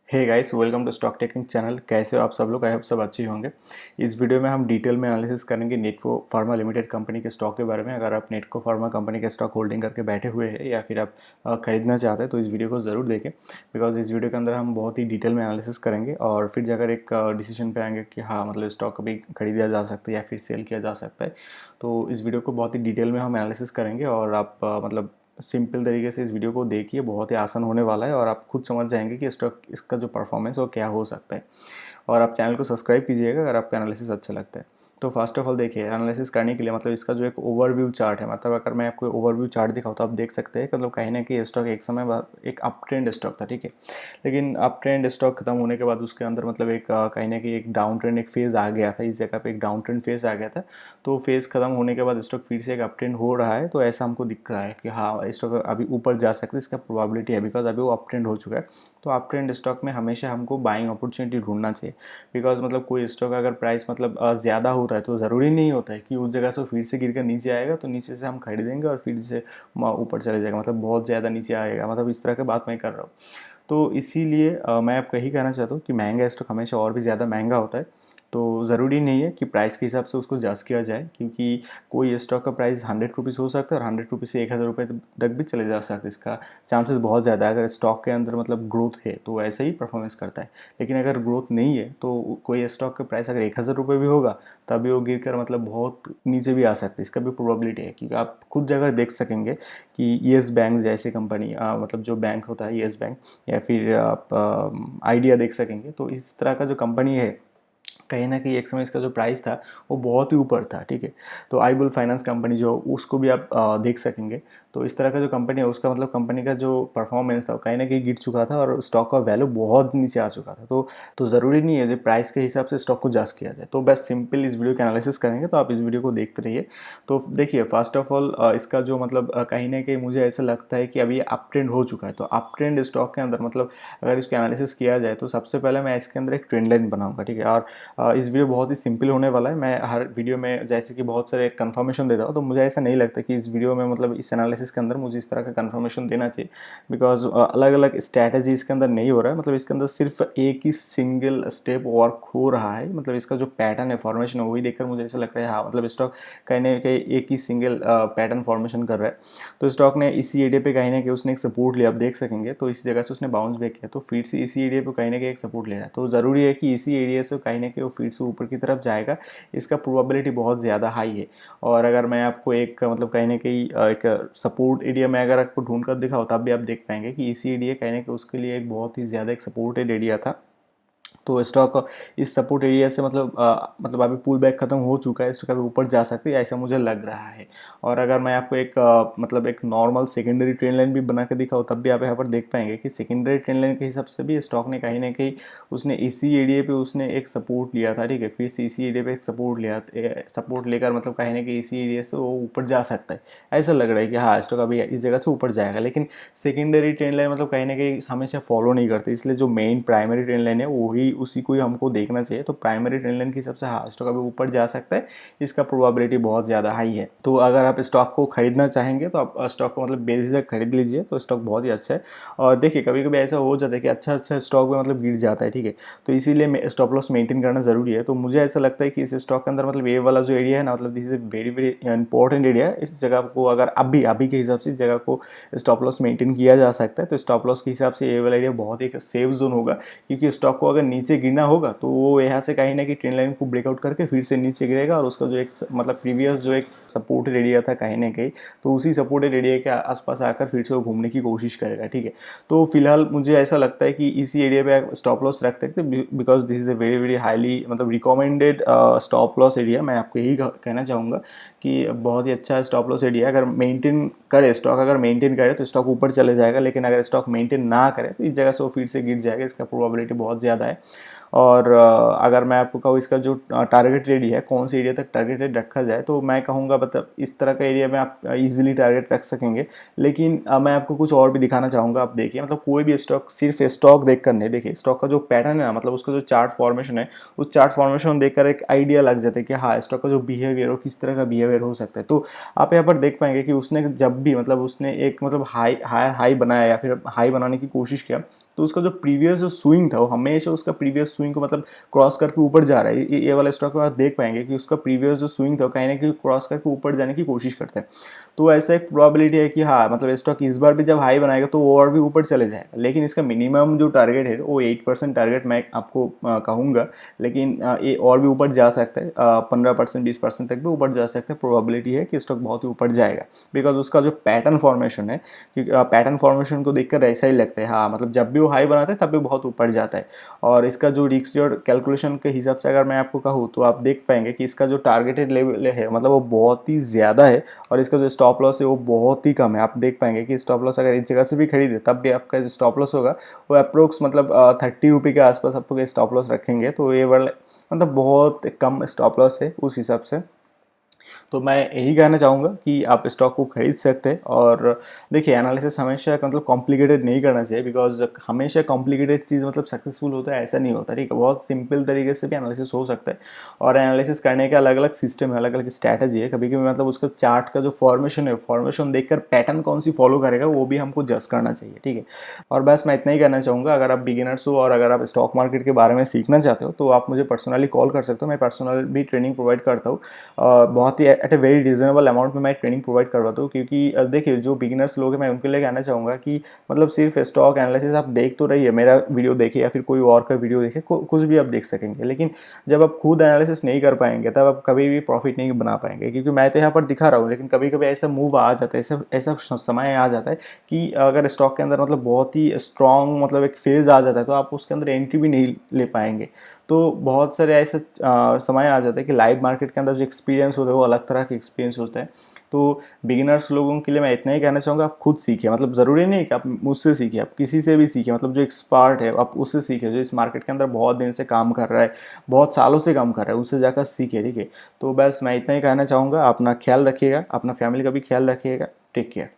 Hey guys, welcome to stock taking channel. कैसे हो आप सब लोग? आई होप सब अच्छे होंगे। इस वीडियो में हम डिटेल में एनालिसिस करेंगे नेटको फार्मा लिमिटेड कंपनी के स्टॉक के बारे में। अगर आप नेटको फार्मा कंपनी के स्टॉक होल्डिंग करके बैठे हुए हैं या फिर आप खरीदना चाहते हैं तो इस वीडियो को ज़रूर देखें, बिकॉज इस वीडियो के अंदर हम बहुत ही डिटेल में एनालिसिस करेंगे और फिर जाकर एक डिसीजन पे आएंगे कि हाँ, मतलब स्टॉक अभी खरीदा जा सकता है या फिर सेल किया जा सकता है। तो इस वीडियो को बहुत ही डिटेल में हम एनालिसिस करेंगे और आप मतलब सिंपल तरीके से इस वीडियो को देखिए, बहुत ही आसान होने वाला है और आप खुद समझ जाएंगे कि स्टॉक इसका जो परफॉर्मेंस है वो क्या हो सकता है। और आप चैनल को सब्सक्राइब कीजिएगा अगर आपका एनालिसिस अच्छा लगता है। तो फर्स्ट ऑफ ऑल देखिए, एनालिसिस करने के लिए मतलब इसका जो एक ओवरव्यू चार्ट है, मतलब अगर मैं आपको ओवरव्यू चार्ट दिखाऊँ तो आप देख सकते हैं मतलब कहीं ना कहीं स्टॉक एक समय बाद एक अप ट्रेंड स्टॉक था, ठीक है। लेकिन अप ट्रेंड स्टॉक खत्म होने के बाद उसके अंदर मतलब एक कहीं ना कहीं एक डाउन ट्रेंड एक फेज़ आ गया था। इस जगह पे एक डाउन ट्रेंड फेज़ आ गया था। तो फेज़ खत्म होने के बाद स्टॉक फिर से एक अप ट्रेंड हो रहा है। तो ऐसा हमको दिख रहा है कि हाँ, स्टॉक अभी ऊपर जा सकता है, इसका प्रोबेबिलिटी है, बिकॉज अभी वो अप ट्रेंड हो चुका है। तो अप ट्रेंड स्टॉक में हमेशा हमको बाइंग अपॉर्चुनिटी ढूंढना चाहिए, बिकॉज मतलब कोई स्टॉक अगर प्राइस मतलब ज़्यादा होता है तो ज़रूरी नहीं होता है कि उस जगह से फिर से गिर कर नीचे आएगा तो नीचे से हम खरीदेंगे और फिर से ऊपर चले जाएगा, मतलब बहुत ज़्यादा नीचे आएगा, मतलब इस तरह की बात मैं कर रहा हूँ। तो इसीलिए मैं आपको यही कहना चाहता हूँ कि महंगा स्टॉक हमेशा और भी ज़्यादा महंगा होता है। तो ज़रूरी नहीं है कि प्राइस के हिसाब से उसको जज किया जाए, क्योंकि कोई स्टॉक का प्राइस 100 रुपीज़ हो सकता है और 100 रुपीज़ से 1000 रुपये तक भी चले जा सकते हैं। इसका चांसेस बहुत ज़्यादा है। अगर स्टॉक के अंदर मतलब ग्रोथ है तो ऐसे ही परफॉर्मेंस करता है। लेकिन अगर ग्रोथ नहीं है तो कोई स्टॉक का प्राइस अगर 1000 रुपये भी होगा तभी वो गिर कर मतलब बहुत नीचे भी आ सकता है। इसका भी प्रोबेबिलिटी है, क्योंकि आप खुद जगह देख सकेंगे कि येस बैंक जैसी कंपनी मतलब जो बैंक होता है येस बैंक, या फिर आप आइडिया देख सकेंगे। तो इस तरह का जो कंपनी है, कहीं ना कहीं एक समय इसका जो प्राइस था वो बहुत ही ऊपर था, ठीक है। तो आई बुल फाइनेंस कंपनी जो, उसको भी आप देख सकेंगे। तो इस तरह का जो कंपनी है उसका मतलब कंपनी का जो परफॉर्मेंस था वो कहीं ना कहीं गिर चुका था और स्टॉक का वैल्यू बहुत नीचे आ चुका था। तो ज़रूरी नहीं है जो प्राइस के हिसाब से स्टॉक को जज किया जाए। तो बस सिंपल इस वीडियो का एनालिसिस करेंगे, तो आप इस वीडियो को देखते रहिए। तो देखिए, फर्स्ट ऑफ ऑल इसका जो मतलब कहीं ना कहीं मुझे ऐसा लगता है कि अभी अप ट्रेंड हो चुका है। तो अप ट्रेंड स्टॉक के अंदर मतलब अगर इसका एनालिसिस किया जाए तो सबसे पहले मैं इसके अंदर एक ट्रेंड लाइन बनाऊंगा, ठीक है। और इस वीडियो बहुत ही सिंपल होने वाला है। मैं हर वीडियो में जैसे कि बहुत सारे कंफर्मेशन देता हूँ, तो मुझे ऐसा नहीं लगता कि इस वीडियो में मतलब इस एनालिसिस के अंदर मुझे इस तरह का कंफर्मेशन देना चाहिए, बिकॉज अलग अलग स्ट्रैटेजी इसके अंदर नहीं हो रहा है। मतलब इसके अंदर सिर्फ एक ही सिंगल स्टेप वर्क हो रहा है। मतलब इसका जो पैटर्न है, फॉर्मेशन है, वही देखकर मुझे ऐसा लग रहा है हाँ, मतलब स्टॉक कहीं ना कहीं एक ही सिंगल पैटर्न फॉर्मेशन कर रहा है। तो स्टॉक ने इसी एरिया पे कहीं ना कहीं उसने एक सपोर्ट लिया, आप देख सकेंगे। तो इस जगह से उसने बाउंस बैक किया, तो फिर से इसी एरिया पे कहीं ना कहीं एक सपोर्ट ले रहा है। तो ज़रूरी है कि इसी एरिया से कहीं ना कहीं वो फिर से ऊपर की तरफ जाएगा। इसका प्रोबेबिलिटी बहुत ज़्यादा हाई है। और अगर मैं आपको एक मतलब कहीं ना कहीं एक सपोर्ट एरिया में अगर आपको ढूंढ कर दिखाऊँ तब भी आप देख पाएंगे कि इसी एरिया कहीं ना कहीं उसके लिए एक बहुत ही ज़्यादा एक सपोर्टेड एरिया था। तो स्टॉक इस सपोर्ट एरिया से मतलब अभी पुल बैक खत्म हो चुका है, स्टॉक अभी ऊपर जा सकती है, ऐसा मुझे लग रहा है। और अगर मैं आपको एक मतलब एक नॉर्मल सेकेंडरी ट्रेंड लाइन भी बना के दिखाऊँ तब भी आप यहाँ पर देख पाएंगे कि सेकेंडरी ट्रेंड लाइन के हिसाब से भी स्टॉक ने कहीं ना कहीं उसने इसी एरिया पे उसने एक सपोर्ट लिया था, ठीक है। फिर से इसी एरिया पे एक सपोर्ट लिया, सपोर्ट लेकर मतलब कहीं ना कहीं इसी एरिया से वो ऊपर जा सकता है। ऐसा लग रहा है कि हाँ, स्टॉक अभी इस जगह से ऊपर जाएगा। लेकिन सेकेंडरी ट्रेंड लाइन मतलब कहीं ना कहीं हमेशा फॉलो नहीं करती, इसलिए जो मेन प्राइमरी ट्रेंड लाइन है वही उसी को ही हमको देखना चाहिए। तो प्राइमरी ट्रेंड लाइन के हिसाब से हाँ, स्टॉक अभी ऊपर जा सकता है, इसका प्रोबेबिलिटी बहुत ज़्यादा हाई है। तो अगर आप स्टॉक को खरीदना चाहेंगे तो आप स्टॉक को मतलब बेझिझक खरीद लीजिए, तो स्टॉक बहुत ही अच्छा है। और देखिए, कभी कभी ऐसा हो जाता है कि अच्छा अच्छा स्टॉक में मतलब गिर जाता है, ठीक है। तो इसीलिए स्टॉप लॉस मेंटेन करना ज़रूरी है। तो मुझे ऐसा लगता है कि इस स्टॉक के अंदर मतलब ये वाला जो एरिया है ना, मतलब this is a very very important area. इस जगह को अगर अभी अभी के हिसाब से इस जगह को स्टॉप लॉस मेंटेन किया जा सकता है। तो स्टॉप लॉस के हिसाब से ये वाला एरिया बहुत ही सेफ जोन होगा, क्योंकि स्टॉक को अगर नीचे गिरना होगा तो वो यहाँ से कहीं ना कहीं ट्रेंड लाइन को ब्रेकआउट करके फिर से नीचे गिरेगा और उसका जो एक मतलब प्रीवियस जो एक सपोर्टेड एरिया था कहीं ना कहीं, तो उसी सपोर्टेड एरिया के आसपास आकर फिर से वो घूमने की कोशिश करेगा, ठीक है। तो फिलहाल मुझे ऐसा लगता है कि इसी एरिया पे आप स्टॉप लॉस रख सकते हैं, because this is a very very highly मतलब रिकमेंडेड स्टॉप लॉस एरिया। मैं आपको यही कहना चाहूँगा कि बहुत ही अच्छा स्टॉप लॉस एरिया। अगर मेंटेन करे स्टॉक, अगर मेंटेन करे तो स्टॉक ऊपर चले जाएगा, लेकिन अगर स्टॉक मेंटेन ना करे तो इस जगह से वो फिर से गिर जाएगा, इसका प्रोबेबिलिटी बहुत ज़्यादा है। और अगर मैं आपको कहूँ इसका जो टारगेट एरिया है, कौन से एरिया तक टारगेट रेट रखा जाए, तो मैं कहूँगा मतलब इस तरह का एरिया में आप इजीली टारगेट रख सकेंगे। लेकिन मैं आपको कुछ और भी दिखाना चाहूँगा। आप देखिए, मतलब कोई भी स्टॉक सिर्फ स्टॉक देख कर नहीं, देखिए स्टॉक का जो पैटर्न है ना, मतलब उसका जो चार्ट फॉर्मेशन है, उस चार्ट फॉर्मेशन देखकर एक आइडिया लग जाता है कि हाँ, स्टॉक का जो बिहेवियर हो, किस तरह का बिहेवियर हो सकता है। तो आप यहाँ पर देख पाएंगे कि उसने जब भी मतलब उसने एक मतलब हाई बनाया या फिर हाई बनाने की कोशिश किया, तो उसका जो प्रीवियस जो स्विंग था वो हमेशा उसका प्रीवियस स्विंग को मतलब क्रॉस करके ऊपर जा रहा है। ये वाला स्टॉक में आप देख पाएंगे कि उसका प्रीवियस जो स्विंग था कहीं ना कहीं क्रॉस करके ऊपर जाने की कोशिश करते हैं। तो ऐसा एक प्रोबेबिलिटी है कि हाँ मतलब स्टॉक इस बार भी जब हाई बनाएगा तो वो और भी ऊपर चले जाएगा, लेकिन इसका मिनिमम जो टारगेट है वो 8% टारगेट मैं आपको कहूँगा। लेकिन ये और भी ऊपर जा सकता है, 15% 20% तक भी ऊपर जा सकता है। प्रोबेबिलिटी है कि स्टॉक बहुत ही ऊपर जाएगा, बिकॉज उसका जो पैटर्न फॉर्मेशन है, पैटर्न फॉर्मेशन को देखकर ऐसा ही लगता है हाँ मतलब जब भी वो हाई बनाता है तब भी बहुत ऊपर जाता है। और इसका जो रिस्क रिवॉर्ड कैलकुलेशन के हिसाब से अगर मैं आपको कहूँ तो आप देख पाएंगे कि इसका जो टारगेटेड लेवल है मतलब वो बहुत ही ज़्यादा है, और इसका जो स्टॉप लॉस है वो बहुत ही कम है। आप देख पाएंगे कि स्टॉप लॉस अगर इस जगह से भी खरीदे तब भी आपका जो स्टॉप लॉस होगा वो अप्रोक्स मतलब 30 रुपये के आसपास आपको स्टॉप लॉस रखेंगे। तो ये वाला मतलब बहुत कम स्टॉप लॉस है उस हिसाब से। तो मैं यही कहना चाहूँगा कि आप स्टॉक को खरीद सकते हैं। और देखिए एनालिसिस हमेशा मतलब कॉम्प्लिकेटेड नहीं करना चाहिए, बिकॉज हमेशा कॉम्प्लिकेटेड चीज़ मतलब सक्सेसफुल होता है ऐसा नहीं होता, ठीक है। बहुत सिंपल तरीके से भी एनालिसिस हो सकता है, और एनालिसिस करने के अलग अलग सिस्टम है, अलग अलग स्ट्रैटेजी है। कभी कभी मतलब उसका चार्ट का जो फॉर्मेशन है, फॉर्मेशन देखकर पैटर्न कौन सी फॉलो करेगा वो भी हमको जज करना चाहिए, ठीक है। और बस मैं इतना ही कहना चाहूँगा, अगर आप बिगिनर्स हो और अगर आप स्टॉक मार्केट के बारे में सीखना चाहते हो तो आप मुझे पर्सनली कॉल कर सकते हो। मैं पर्सनल भी ट्रेनिंग प्रोवाइड करता हूँ, बहुत ही at a very reasonable amount में मैं ट्रेनिंग प्रोवाइड करवाता हूँ। क्योंकि देखिए जो बिगिनर्स लोग हैं मैं उनके लिए कहना चाहूँगा कि मतलब सिर्फ स्टॉक एनालिसिस आप देख तो रहिए, मेरा वीडियो देखिए या फिर कोई और का वीडियो देखिए, कुछ भी आप देख सकेंगे, लेकिन जब आप खुद एनालिसिस नहीं कर पाएंगे तब आप कभी भी प्रॉफिट नहीं बना पाएंगे। क्योंकि मैं तो यहाँ पर दिखा रहा हूँ, लेकिन कभी कभी ऐसा मूव आ जाता है, ऐसा समय आ जाता है कि अगर स्टॉक के अंदर मतलब बहुत ही स्ट्रॉन्ग मतलब एक फेज आ जाता है तो आप उसके अंदर एंट्री भी नहीं ले पाएंगे। तो बहुत सारे ऐसे समय आ जाता है कि लाइव मार्केट के अंदर जो एक्सपीरियंस होता है वो अलग तरह के एक्सपीरियंस होता है। तो बिगिनर्स लोगों के लिए मैं इतना ही कहना चाहूँगा, आप खुद सीखिए। मतलब ज़रूरी नहीं कि आप मुझसे सीखिए, आप किसी से भी सीखिए, मतलब जो एक्सपर्ट है आप उससे सीखिए, जो इस मार्केट के अंदर बहुत दिन से काम कर रहा है, बहुत सालों से काम कर रहा है, उससे जाकर सीखिए, ठीक है। तो बस मैं इतना ही कहना चाहूँगा, अपना ख्याल रखिएगा, अपना फैमिली का भी ख्याल रखिएगा। Take care.